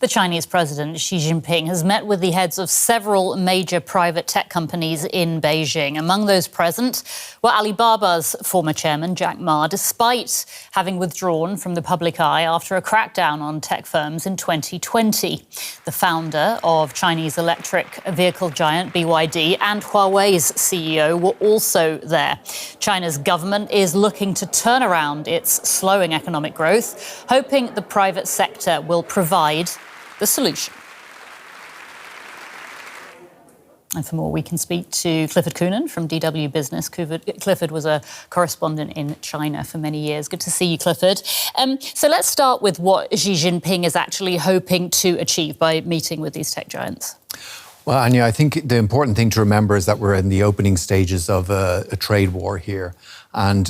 The Chinese President Xi Jinping has met with the heads of several major private tech companies in Beijing. Among those present were Alibaba's former chairman, Jack Ma, despite having withdrawn from the public eye after a crackdown on tech firms in 2020. The founder of Chinese electric vehicle giant BYD and Huawei's CEO were also there. China's government is looking to turn around its slowing economic growth, hoping the private sector will provide the solution. And for more, we can speak to Clifford Coonan from DW Business. Clifford was a correspondent in China for many years. Good to see you, Clifford. So let's start with what Xi Jinping is actually hoping to achieve by meeting with these tech giants. Well, Anya, I think the important thing to remember is that we're in the opening stages of a trade war here. And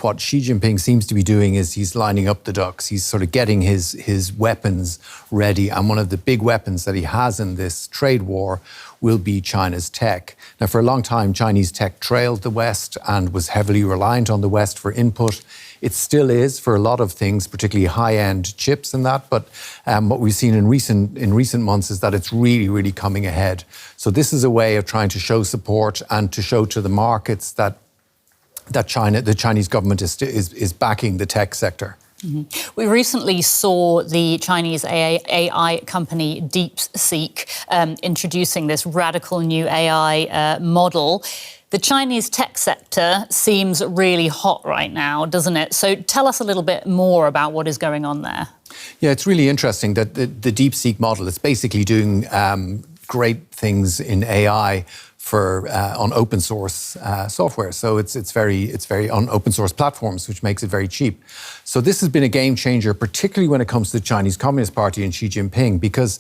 what Xi Jinping seems to be doing is he's lining up the ducks. He's sort of getting his weapons ready. And one of the big weapons that he has in this trade war will be China's tech. Now, for a long time, Chinese tech trailed the West and was heavily reliant on the West for input. It still is for a lot of things, particularly high-end chips and that. But what we've seen in recent months is that it's really, really coming ahead. So this is a way of trying to show support and to show to the markets that the Chinese government is backing the tech sector. Mm-hmm. We recently saw the Chinese AI company DeepSeek introducing this radical new AI model. The Chinese tech sector seems really hot right now, doesn't it? So tell us a little bit more about what is going on there. Yeah, it's really interesting that the DeepSeek model is basically doing great things in AI on open source software. So it's very on open source platforms, which makes it very cheap. So this has been a game changer, particularly when it comes to the Chinese Communist Party and Xi Jinping, because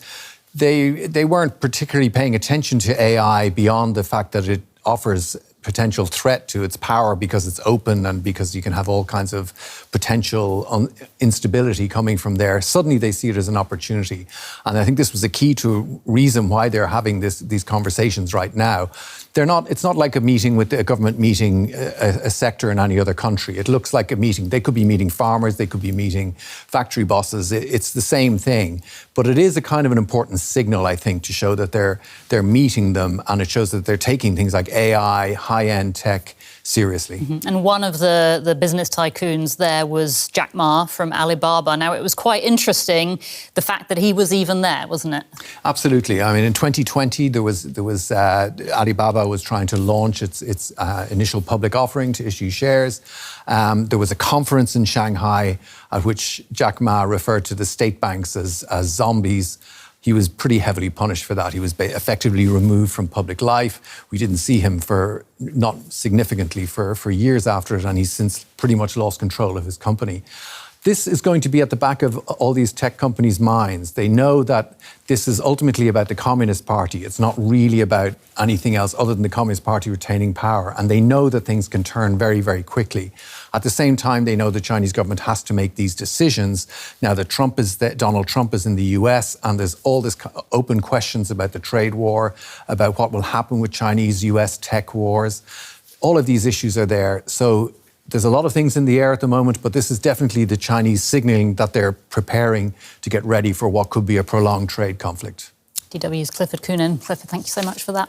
they weren't particularly paying attention to AI beyond the fact that it offers potential threat to its power because it's open and because you can have all kinds of potential instability coming from there. Suddenly they see it as an opportunity. And I think this was a key to reason why they're having these conversations right now. It's not like a meeting with a government meeting a sector in any other country. It looks like a meeting. They could be meeting farmers, they could be meeting factory bosses. It's the same thing. But it is a kind of an important signal, I think, to show that they're meeting them, and it shows that they're taking things like AI, high-end tech seriously. Mm-hmm. And one of the business tycoons there was Jack Ma from Alibaba. Now, it was quite interesting, the fact that he was even there, wasn't it? Absolutely. I mean, in 2020, there was Alibaba was trying to launch its initial public offering to issue shares. There was a conference in Shanghai at which Jack Ma referred to the state banks as zombies. He was pretty heavily punished for that. He was effectively removed from public life. We didn't see him not significantly for years after it, and he's since pretty much lost control of his company. This is going to be at the back of all these tech companies' minds. They know that this is ultimately about the Communist Party. It's not really about anything else other than the Communist Party retaining power. And they know that things can turn very, very quickly. At the same time, they know the Chinese government has to make these decisions. Now that Donald Trump is in the US, and there's all this open questions about the trade war, about what will happen with Chinese-US tech wars. All of these issues are there. So there's a lot of things in the air at the moment, but this is definitely the Chinese signaling that they're preparing to get ready for what could be a prolonged trade conflict. DW's Clifford Coonan. Clifford, thank you so much for that.